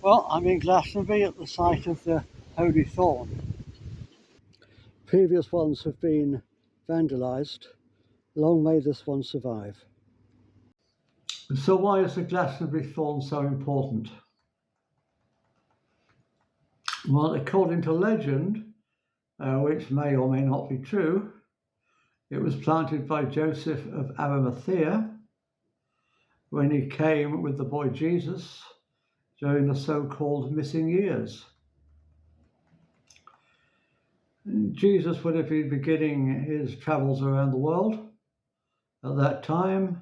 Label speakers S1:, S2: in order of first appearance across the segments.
S1: Well, I'm in Glastonbury at the site of the Holy Thorn. Previous ones have been vandalised. Long may this one survive. So why is the Glastonbury Thorn so important? Well, according to legend, which may or may not be true, it was planted by Joseph of Arimathea when he came with the boy Jesus during the so-called missing years. Jesus would have been beginning his travels around the world at that time,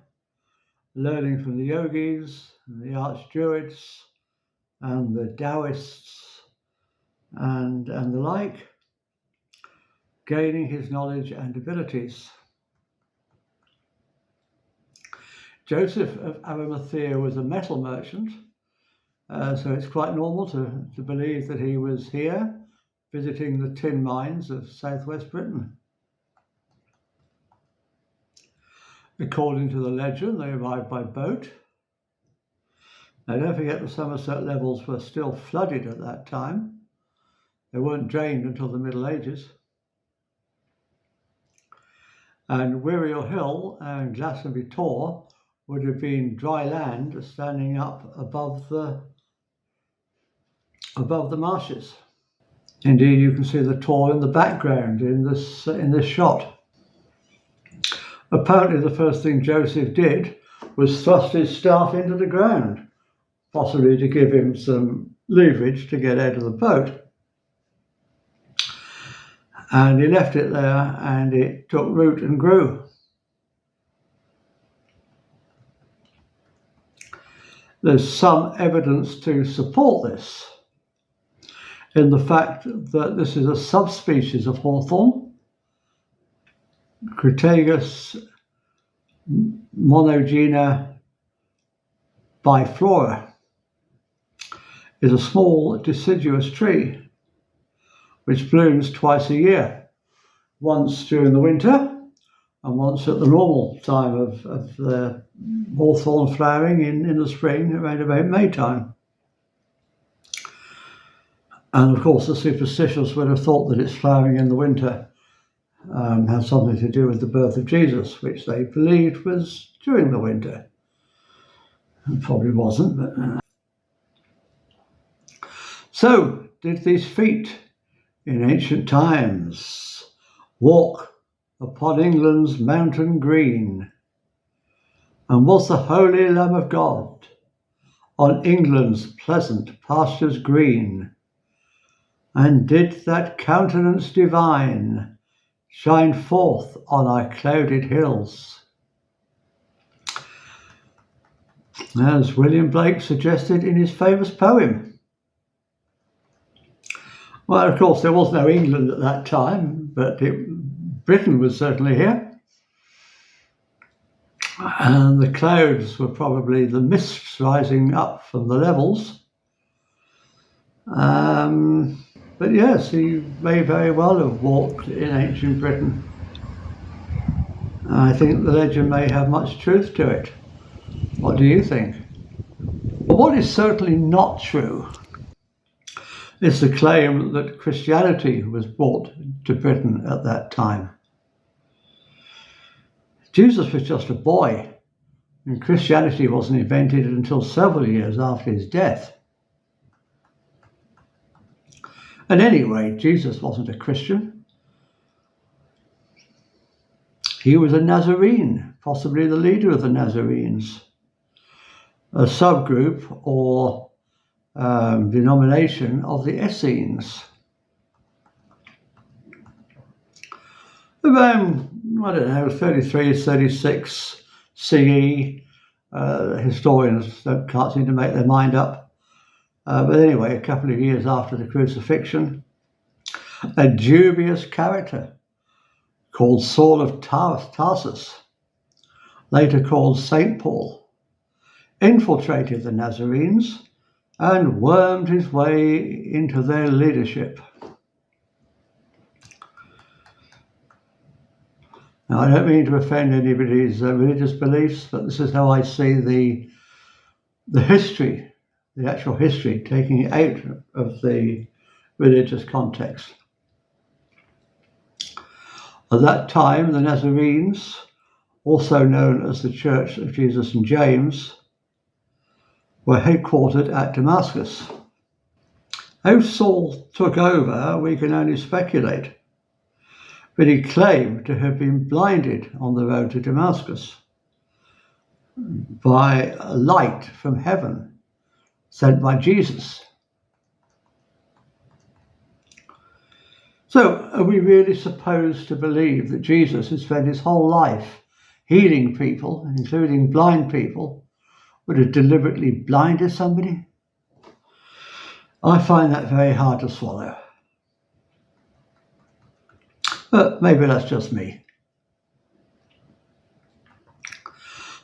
S1: learning from the yogis, and the arch-druids, and the Taoists, and the like, gaining his knowledge and abilities. Joseph of Arimathea was a metal merchant, so it's quite normal to believe that he was here visiting the tin mines of southwest Britain. According to the legend, they arrived by boat. Now, don't forget the Somerset levels were still flooded at that time. They weren't drained until the Middle Ages. And Wiriel Hill and Glastonbury Tor would have been dry land standing up above the marshes. Indeed, you can see the Tor in the background in this shot. Apparently, the first thing Joseph did was thrust his staff into the ground, possibly to give him some leverage to get out of the boat. And he left it there, and it took root and grew. There's some evidence to support this in the fact that this is a subspecies of hawthorn, Crataegus monogyna biflora, is a small deciduous tree which blooms twice a year, once during the winter and once at the normal time of the hawthorn flowering in the spring, around about May time. And of course, the superstitious would have thought that its flowering in the winter had something to do with the birth of Jesus, which they believed was during the winter. It probably wasn't, but... So, did these feet in ancient times walk upon England's mountain green? And was the Holy Lamb of God on England's pleasant pastures green? And did that countenance divine shine forth on our clouded hills? As William Blake suggested in his famous poem. Well, of course, there was no England at that time, but Britain was certainly here. And the clouds were probably the mists rising up from the levels. But yes, he may very well have walked in ancient Britain. I think the legend may have much truth to it. What do you think? But what is certainly not true is the claim that Christianity was brought to Britain at that time. Jesus was just a boy, and Christianity wasn't invented until several years after his death. And anyway, Jesus wasn't a Christian. He was a Nazarene, possibly the leader of the Nazarenes, a subgroup or denomination of the Essenes. Around, 33, 36 CE, historians can't seem to make their mind up. But anyway, a couple of years after the crucifixion, a dubious character called Saul of Tarsus, later called St. Paul, infiltrated the Nazarenes and wormed his way into their leadership. Now, I don't mean to offend anybody's religious beliefs, but this is how I see the history the actual history, taking it out of the religious context. At that time, the Nazarenes, also known as the Church of Jesus and James, were headquartered at Damascus. How Saul took over, we can only speculate, but he claimed to have been blinded on the road to Damascus by a light from heaven sent by Jesus. So, are we really supposed to believe that Jesus has spent his whole life healing people, including blind people, would have deliberately blinded somebody? I find that very hard to swallow. But maybe that's just me.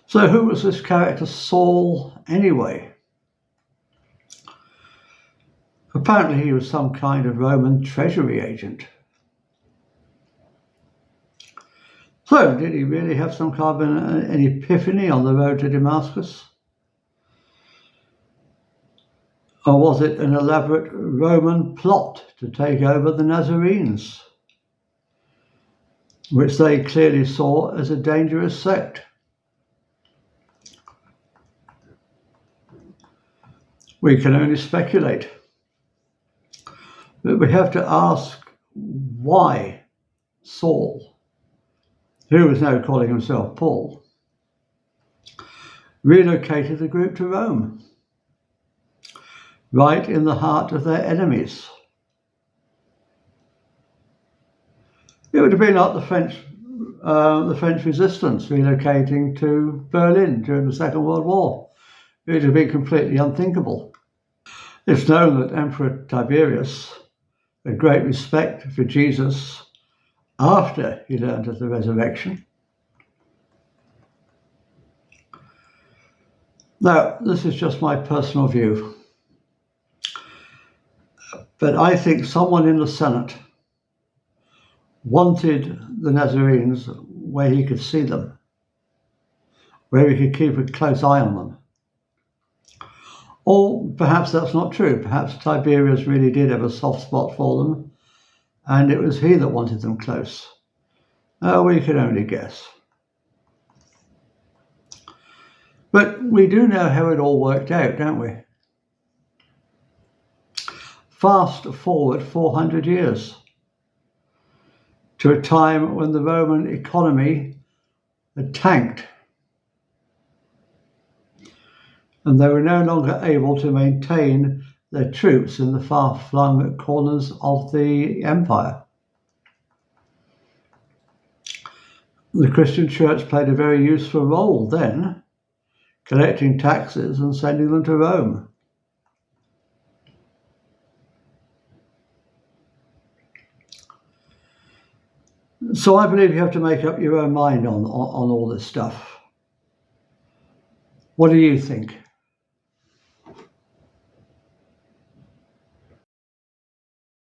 S1: So who was this character Saul anyway? Apparently he was some kind of Roman treasury agent. So did he really have some kind of an epiphany on the road to Damascus? Or was it an elaborate Roman plot to take over the Nazarenes, which they clearly saw as a dangerous sect? We can only speculate. But we have to ask why Saul, who was now calling himself Paul, relocated the group to Rome, right in the heart of their enemies. It would have been like the French resistance relocating to Berlin during the Second World War. It would have been completely unthinkable. It's known that Emperor Tiberius had great respect for Jesus after he learned of the resurrection. Now, this is just my personal view, but I think someone in the Senate wanted the Nazarenes where he could see them, where he could keep a close eye on them. Or perhaps that's not true. Perhaps Tiberius really did have a soft spot for them, and it was he that wanted them close. We can only guess. But we do know how it all worked out, don't we? Fast forward 400 years to a time when the Roman economy had tanked, and they were no longer able to maintain their troops in the far-flung corners of the empire. The Christian church played a very useful role then, collecting taxes and sending them to Rome. So I believe you have to make up your own mind on all this stuff. What do you think?